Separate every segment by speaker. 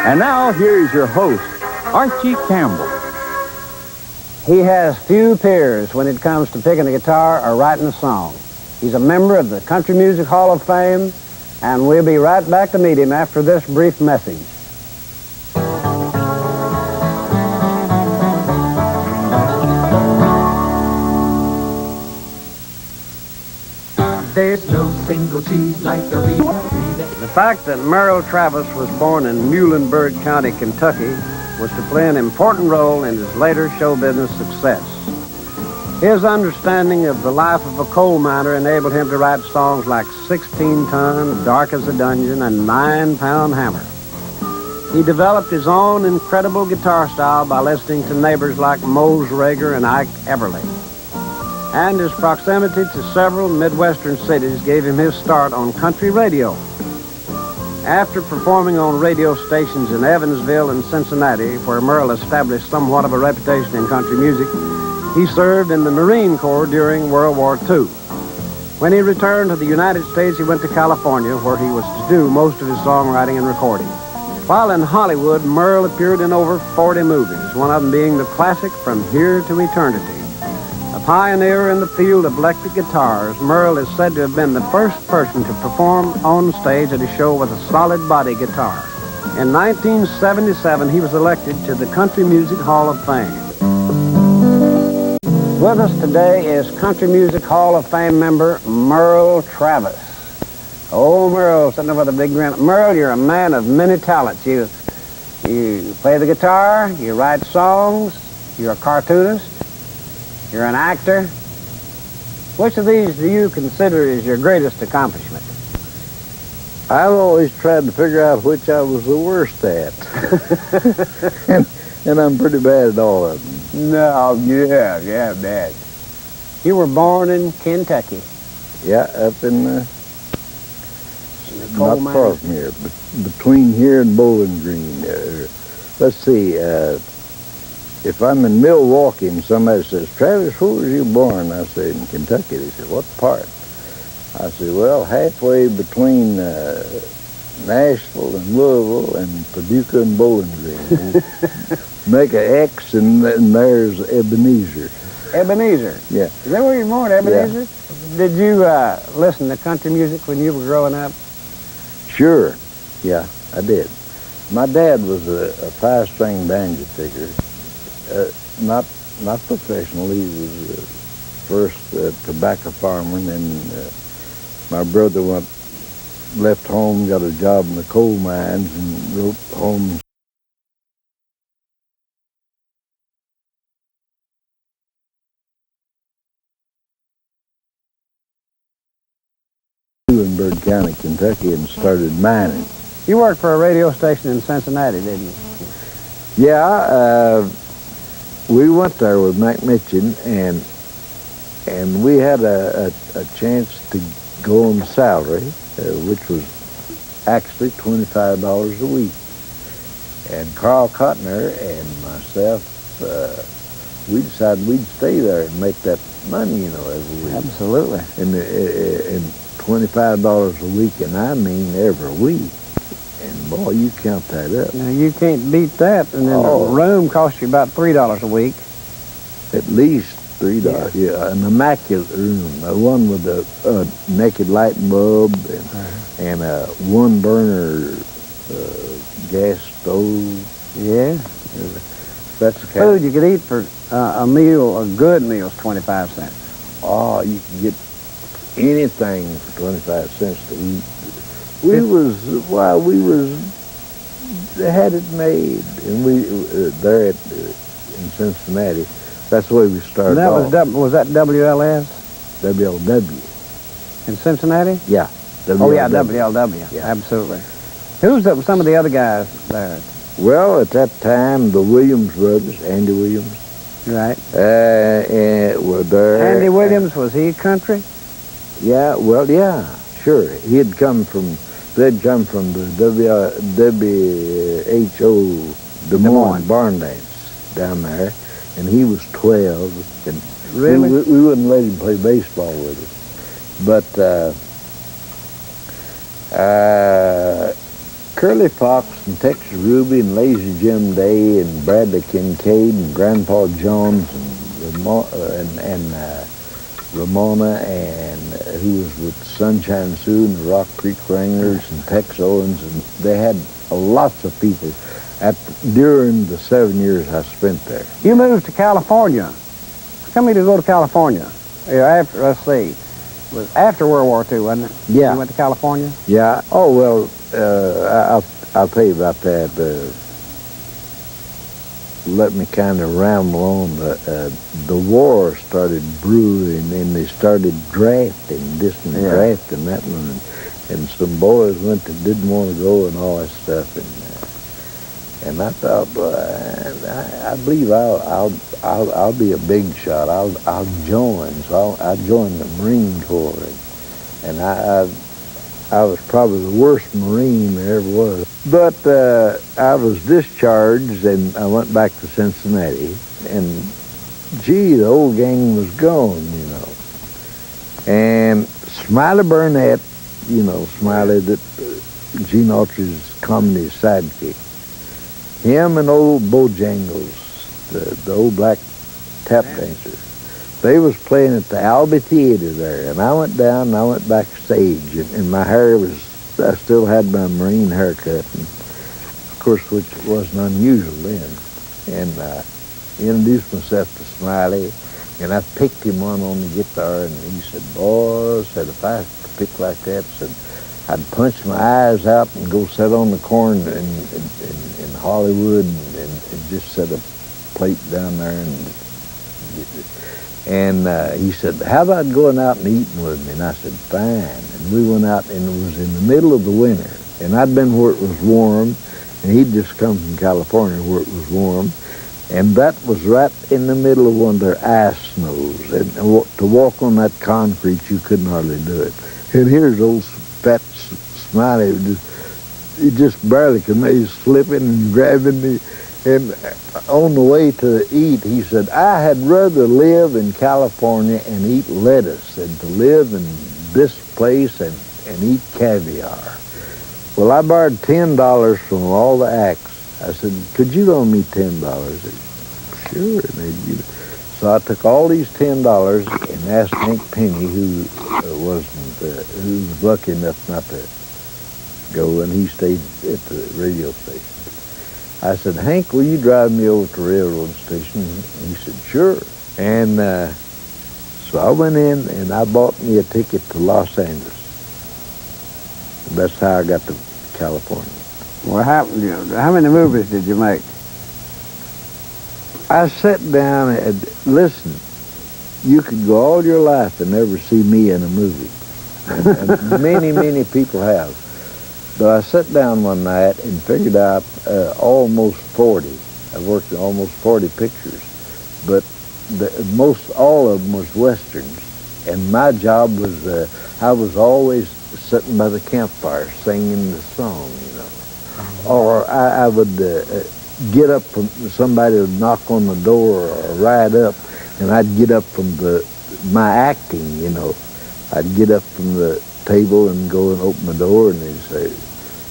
Speaker 1: And now, here's your host, Archie Campbell.
Speaker 2: He has few peers when it comes to picking a guitar or writing a song. He's a member of the Country Music Hall of Fame, and we'll be right back to meet him after this brief message.
Speaker 3: There's no single cheese like the real.
Speaker 2: The fact that Merle Travis was born in Muhlenberg County, Kentucky, was to play an important role in his later show business success. His understanding of the life of a coal miner enabled him to write songs like 16 Ton, Dark as a Dungeon, and 9-Pound Hammer. He developed his own incredible guitar style by listening to neighbors like Mose Rager and Ike Everly. And his proximity to several Midwestern cities gave him his start on country radio. After performing on radio stations in Evansville and Cincinnati, where Merle established somewhat of a reputation in country music, he served in the Marine Corps during World War II. When he returned to the United States, he went to California, where he was to do most of his songwriting and recording. While in Hollywood, Merle appeared in over 40 movies, one of them being the classic From Here to Eternity. A pioneer in the field of electric guitars, Merle is said to have been the first person to perform on stage at a show with a solid body guitar. In 1977, he was elected to the Country Music Hall of Fame. With us today is Country Music Hall of Fame member Merle Travis. Oh, Merle, sitting there with a big grin. Merle, you're a man of many talents. You play the guitar, you write songs, you're a cartoonist, you're an actor. Which of these do you consider is your greatest accomplishment?
Speaker 4: I've always tried to figure out which I was the worst at. and I'm pretty bad at all of them.
Speaker 2: No, yeah, bad. You were born in Kentucky.
Speaker 4: Yeah, up in
Speaker 2: coal
Speaker 4: not far from here, but between here and Bowling Green. Let's see, if I'm in Milwaukee and somebody says, Travis, where was you born? I say, in Kentucky. They say, what part? I say, well, halfway between Nashville and Louisville and Paducah and Bowling Green. Make an X and there's Ebenezer.
Speaker 2: Ebenezer?
Speaker 4: Yeah.
Speaker 2: Is that where you were born, Ebenezer? Yeah. Did you listen to country music when you were growing up?
Speaker 4: Sure. Yeah, I did. My dad was a 5-string banjo figure. Not professional. He was first a tobacco farmer, and then my brother left home, got a job in the coal mines, and wrote home. Muhlenberg County, Kentucky, and started mining.
Speaker 2: You worked for a radio station in Cincinnati, didn't you?
Speaker 4: Yeah, we went there with Mac Mitchin, and we had a chance to go on salary, which was actually $25 a week. And Carl Cotner and myself, we decided we'd stay there and make that money, every week.
Speaker 2: Absolutely.
Speaker 4: And $25 a week, and I mean every week. And boy, you count that up.
Speaker 2: Now you can't beat that. And then the room costs you about $3 a week.
Speaker 4: At least $3. Yeah, an immaculate room. One with a naked light bulb and a one-burner gas stove.
Speaker 2: Yeah.
Speaker 4: That's the kind
Speaker 2: food you could eat for a meal, a good meal, is 25 cents.
Speaker 4: Oh, you can get anything for 25 cents to eat. We had it made, and we there in Cincinnati. That's the way we started.
Speaker 2: And that was that WLS?
Speaker 4: WLW.
Speaker 2: In Cincinnati?
Speaker 4: Yeah.
Speaker 2: WLW. Oh yeah, WLW. Yeah. Absolutely. Who's some of the other guys there?
Speaker 4: Well, at that time, the Williams brothers, Andy Williams.
Speaker 2: Right.
Speaker 4: Were there.
Speaker 2: Andy Williams, was he country?
Speaker 4: Yeah. Well, yeah. Sure. They'd come from the WHO Des Moines barn dance down there, and he was 12. And
Speaker 2: really?
Speaker 4: We wouldn't let him play baseball with us. But Curly Fox and Texas Ruby and Lazy Jim Day and Bradley Kincaid and Grandpa Jones and Ramona and who was with Sunshine Sue and the Rock Creek Wranglers and Tex Owens, and they had lots of people during the 7 years I spent there.
Speaker 2: You moved to California. How come you to go to California? After, let's see, it was after World War II, wasn't it?
Speaker 4: Yeah.
Speaker 2: You went to California?
Speaker 4: Yeah. Oh, well, I'll tell you about that. Let me kind of ramble on. The war started brewing, and they started drafting this and drafting that one, and some boys went that didn't want to go and all that stuff, and I thought, well, I believe I'll be a big shot. I'll join. So I joined the Marine Corps, and I was probably the worst Marine there ever was. But I was discharged, and I went back to Cincinnati, and gee, the old gang was gone, you know. And Smiley Burnett, you know, Smiley, that Gene Autry's comedy sidekick, him and old Bojangles, the old black tap dancer, they was playing at the Albee Theater there, and I went down and I went backstage, and my hair was, I still had my Marine haircut, and of course, which wasn't unusual then. And I introduced myself to Smiley, and I picked him on the guitar, and he said, boy, said, if I could pick like that, said, I'd punch my eyes out and go sit on the corner in Hollywood and just set a plate down there and he said, how about going out and eating with me? And I said, fine. And we went out, and it was in the middle of the winter. And I'd been where it was warm, and he'd just come from California where it was warm. And that was right in the middle of one of their ice snows. And to walk on that concrete, you couldn't hardly do it. And here's old fat Smiley, he just barely could make slipping and grabbing me. And on the way to eat, he said, I had rather live in California and eat lettuce than to live in this place and eat caviar. Well, I borrowed $10 from all the acts. I said, could you loan me $10? Sure. So I took all these $10 and asked Hank Penny, who was lucky enough not to go, and he stayed at the radio station. I said, Hank, will you drive me over to the railroad station? And he said, sure. And so I went in and I bought me a ticket to Los Angeles. And that's how I got to California.
Speaker 2: What happened? How many movies did you make?
Speaker 4: I sat down and, listen, you could go all your life and never see me in a movie. And many, many people have. But I sat down one night and figured out almost 40. I worked on almost 40 pictures. But most all of them was Westerns. And my job was, I was always sitting by the campfire singing the song, you know. Or I would get up from, somebody would knock on the door or ride up, and I'd get up from my acting, you know. I'd get up from the table and go and open the door, and they'd say,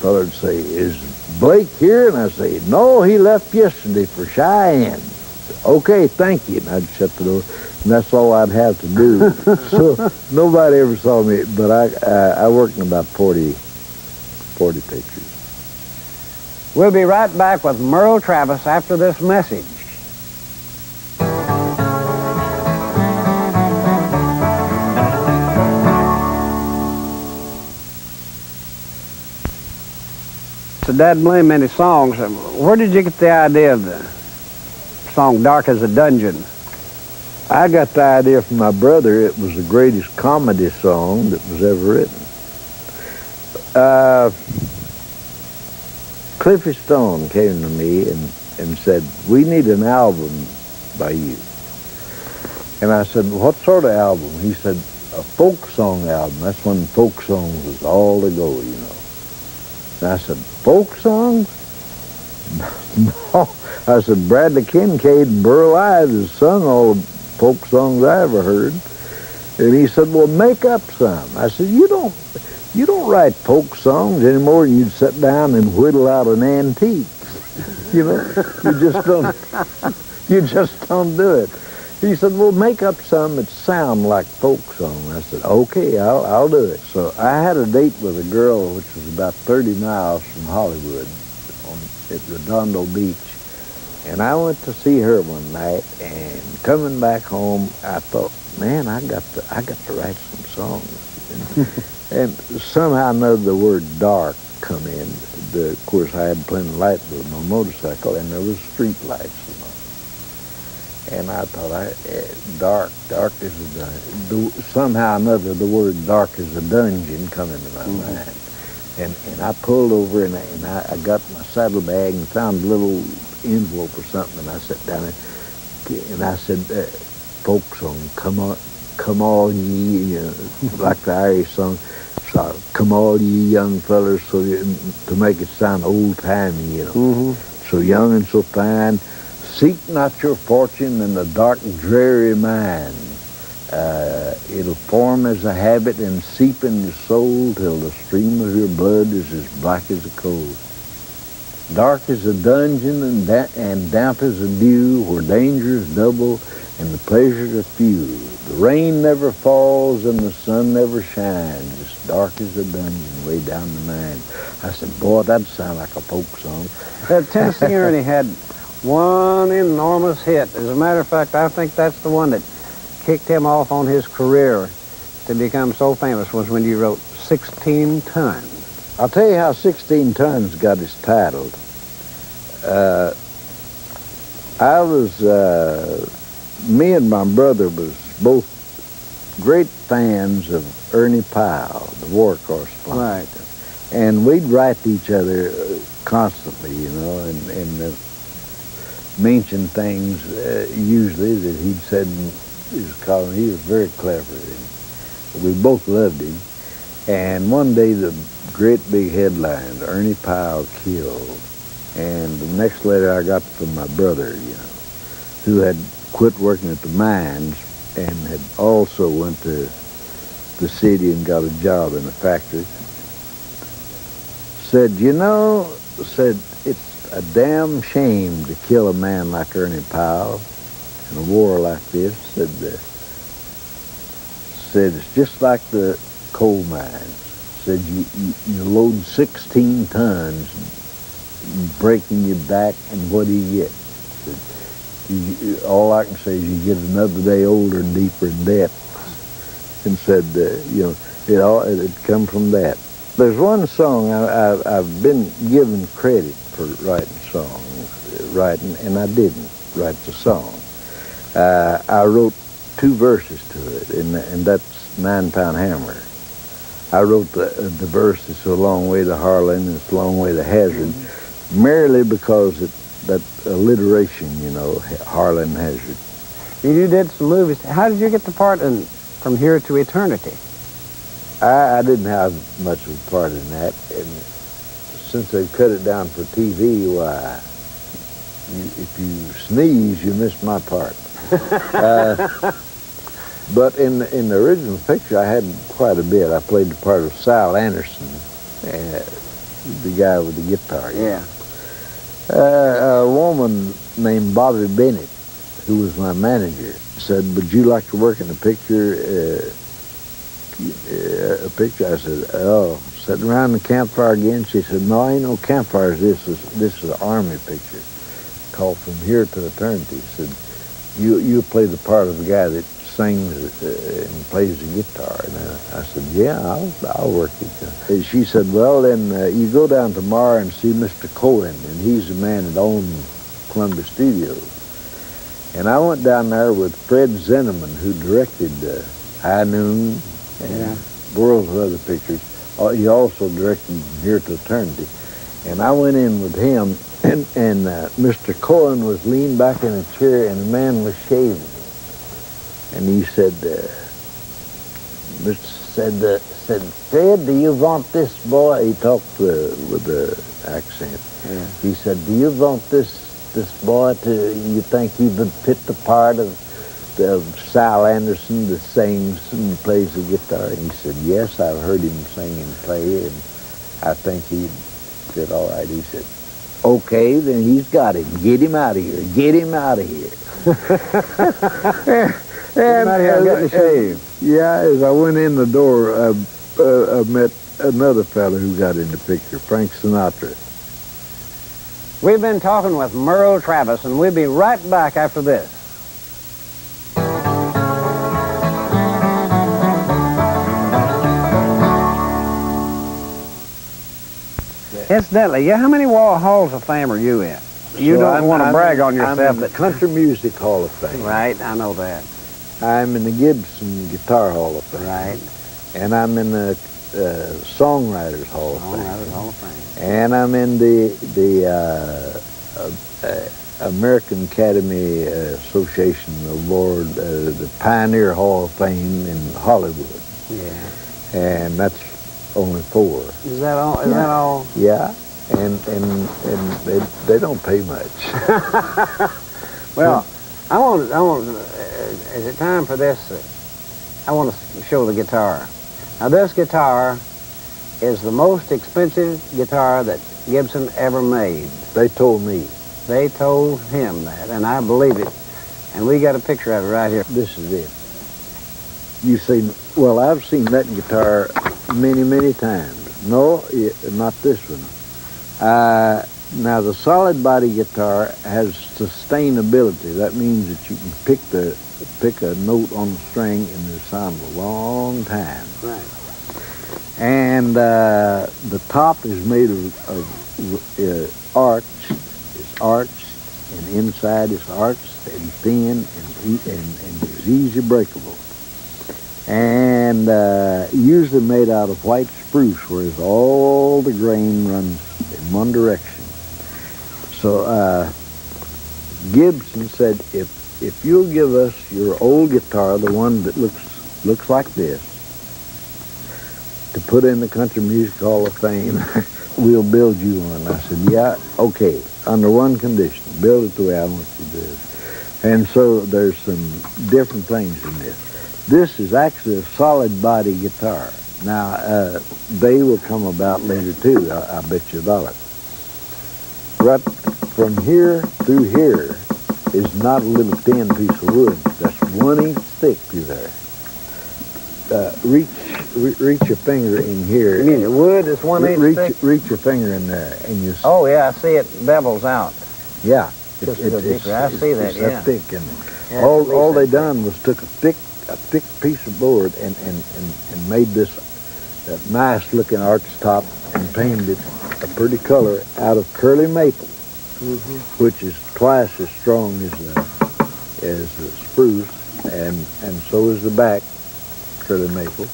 Speaker 4: fella would say, is Blake here? And I'd say, no, he left yesterday for Cheyenne. Okay, thank you. And I'd shut the door, and that's all I'd have to do. So nobody ever saw me, but I worked in about 40 pictures.
Speaker 2: We'll be right back with Merle Travis after this message. So Dad blame many songs. Where did you get the idea of the song Dark as a Dungeon?
Speaker 4: I got the idea from my brother. It was the greatest comedy song that was ever written. Cliffy Stone came to me and said, we need an album by you. And I said, what sort of album? He said, a folk song album. That's when folk songs was all the go, you know. And I said, folk songs? No. I said, Bradley Kincaid and Burl Ives has sung all the folk songs I ever heard. And he said, well, make up some. I said, you you don't write folk songs any more than you'd sit down and whittle out an antique. You know, you just don't do it. He said, well, make up some that sound like folk song. I said, okay, I'll do it. So I had a date with a girl which was about 30 miles from Hollywood at Redondo Beach. And I went to see her one night, and coming back home, I thought, man, I got to write some songs. And somehow or another, the word dark come in. Of course, I had plenty of light with my motorcycle, and there was street lights. And I thought, dark is a dungeon. Somehow or another, the word dark is a dungeon come into my mind. And I pulled over, and I got my saddlebag and found a little envelope or something, and I sat down and I said, folk song, come on ye, like the Irish song, so, come on ye young fellas, so to make it sound old-timey, you know. So young and so fine, seek not your fortune in the dark, dreary mind. It'll form as a habit and seep in your soul till the stream of your blood is as black as a coal. Dark is a dungeon and damp as a dew, where danger is double and the pleasures are few. The rain never falls and the sun never shines. It's dark as a dungeon way down the mind. I said, boy, that'd sound like a folk song.
Speaker 2: That Tennessee Ernie had one enormous hit. As a matter of fact, I think that's the one that kicked him off on his career to become so famous, was when you wrote 16 Tons.
Speaker 4: I'll tell you how 16 Tons got its title. Me and my brother was both great fans of Ernie Powell, the war correspondent.
Speaker 2: Right.
Speaker 4: And we'd write to each other constantly, you know, and mention things usually that he'd said in his column. He was very clever, and we both loved him. And one day the great big headline, Ernie Powell killed. And the next letter I got from my brother, you know, who had quit working at the mines and had also went to the city and got a job in a factory, said, you know, it's a damn shame to kill a man like Ernie Powell in a war like this. Said it's just like the coal mines. Said you load 16 tons, breaking your back, and what do you get? All I can say is you get another day older and deeper in debt. And said, you know, it come from that. There's one song I've been given credit for writing songs, and I didn't write the song. I wrote 2 verses to it, and that's 9-Pound Hammer. I wrote the verse, it's a long way to Harlan, it's a long way to Hazard, merely because that alliteration, you know, Harlan Hazard.
Speaker 2: You did some movies. How did you get the part in From Here to Eternity?
Speaker 4: I didn't have much of a part in that, and since they've cut it down for TV, why, if you sneeze, you miss my part. But in the original picture, I had quite a bit. I played the part of Sal Anderson, the guy with the guitar.
Speaker 2: Yeah.
Speaker 4: A woman named Bobby Bennett, who was my manager, said, would you like to work in a picture? I said, oh, sitting around the campfire again. She said, no, ain't no campfires. This is an army picture called From Here to Eternity. She said, you play the part of the guy that sings and plays the guitar. And I said, yeah, I'll work it. And she said, well, then you go down tomorrow and see Mr. Cohen, and he's the man that owned Columbia Studios. And I went down there with Fred Zinnemann, who directed High Noon and worlds of other pictures. He also directed Here to Eternity. And I went in with him, and Mr. Cohen was leaned back in a chair, and the man was shaving. And he said, said, Fred, do you want this boy? He talked with the accent.
Speaker 2: Yeah.
Speaker 4: He said, do you want this boy to, you think he would fit the part of Sal Anderson that sings and plays the guitar? And he said, yes, I've heard him sing and play, and I think he said, all right. He said, okay, then he's got him. Get him out of here. Get him out of here. And
Speaker 2: getting shaved.
Speaker 4: Yeah, as I went in the door, I met another fellow who got in the picture, Frank Sinatra.
Speaker 2: We've been talking with Merle Travis, and we'll be right back after this. Incidentally, how many halls of fame are you in? You don't want to brag on yourself.
Speaker 4: I'm in the Country Music Hall of Fame.
Speaker 2: Right, I know that.
Speaker 4: I'm in the Gibson Guitar Hall of Fame.
Speaker 2: Right.
Speaker 4: And I'm in the Songwriters Hall of Fame.
Speaker 2: Songwriters Hall of Fame.
Speaker 4: And I'm in the American Academy Association Award, the Pioneer Hall of Fame in Hollywood.
Speaker 2: Yeah.
Speaker 4: And that's only 4.
Speaker 2: Is that all? Is that all?
Speaker 4: Yeah. And they don't pay much.
Speaker 2: Well, I want. Is it time for this? I want to show the guitar. Now, this guitar is the most expensive guitar that Gibson ever made.
Speaker 4: They told me.
Speaker 2: They told him that, and I believe it. And we got a picture of it right here.
Speaker 4: This is it. You see, well, I've seen that guitar many, many times. No, not this one. Now, the solid body guitar has sustainability. That means that you can pick a note on the string and it'll sound a long time.
Speaker 2: Right.
Speaker 4: And the top is made of arch. It's arched, and inside it's arched and thin and it's easy breakable. And usually made out of white spruce, whereas all the grain runs in one direction. So Gibson said, if you'll give us your old guitar, the one that looks like this, to put in the Country Music Hall of Fame, we'll build you one. I said, yeah, okay, under one condition, build it the way I want you to do it. And so there's some different things in this. This is actually a solid body guitar. Now, they will come about later too, I bet you $1. Right from here through here is not a little thin piece of wood. That's 1 inch thick through there. Reach your finger in here.
Speaker 2: You mean the wood is 1 inch thick?
Speaker 4: Reach your finger in there and you.
Speaker 2: Oh yeah, I see it bevels out.
Speaker 4: Yeah,
Speaker 2: I see that.
Speaker 4: It's
Speaker 2: yeah.
Speaker 4: that thick, and all they done was took a thick piece of board and made this nice looking arch top and painted it a pretty color out of curly maple, which is twice as strong as the spruce, and so is the back curly maple,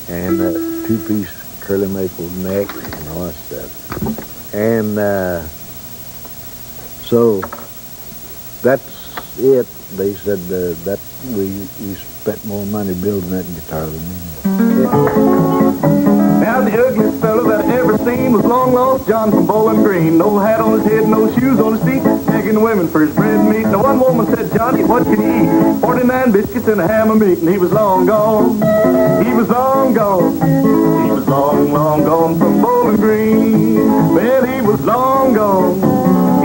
Speaker 4: and a 2-piece curly maple neck and all that stuff. And so that's it. They said that we spent more money building that guitar than me.
Speaker 5: Now the ugliest fellow that I ever seen was long lost John from Bowling Green. No hat on his head, no shoes on his feet, begging women for his bread and meat. Now one woman said, Johnny, what can you eat? 49 biscuits and a ham of meat, and he was long gone. He was long gone. He was long, long gone from Bowling Green. Well, he was long gone.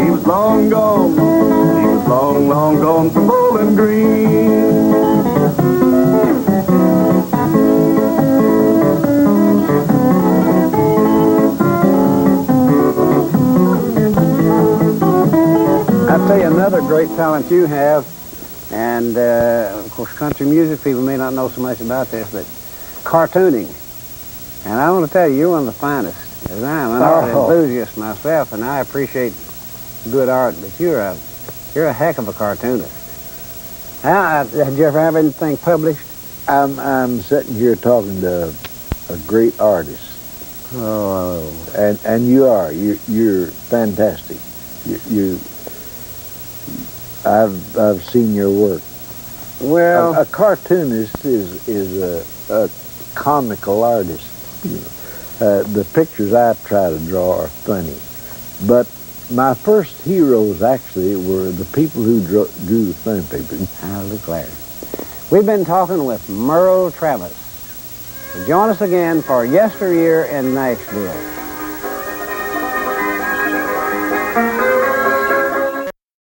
Speaker 5: He was long gone. He was long, long gone from Bowling Green.
Speaker 2: I'll tell you another great talent you have, and of course country music people may not know so much about this, but cartooning. And I want to tell you, you're one of the finest. As I'm an art enthusiast myself, and I appreciate good art, but you're a heck of a cartoonist. Did you ever have anything published?
Speaker 4: I'm sitting here talking to a great artist.
Speaker 2: Oh.
Speaker 4: And you are. You're fantastic. I've seen your work.
Speaker 2: Well,
Speaker 4: a cartoonist is a comical artist. The pictures I try to draw are funny, but my first heroes actually were the people who drew the funny pictures.
Speaker 2: I look like We've been talking with Merle Travis. Join us again for Yesteryear in Nashville.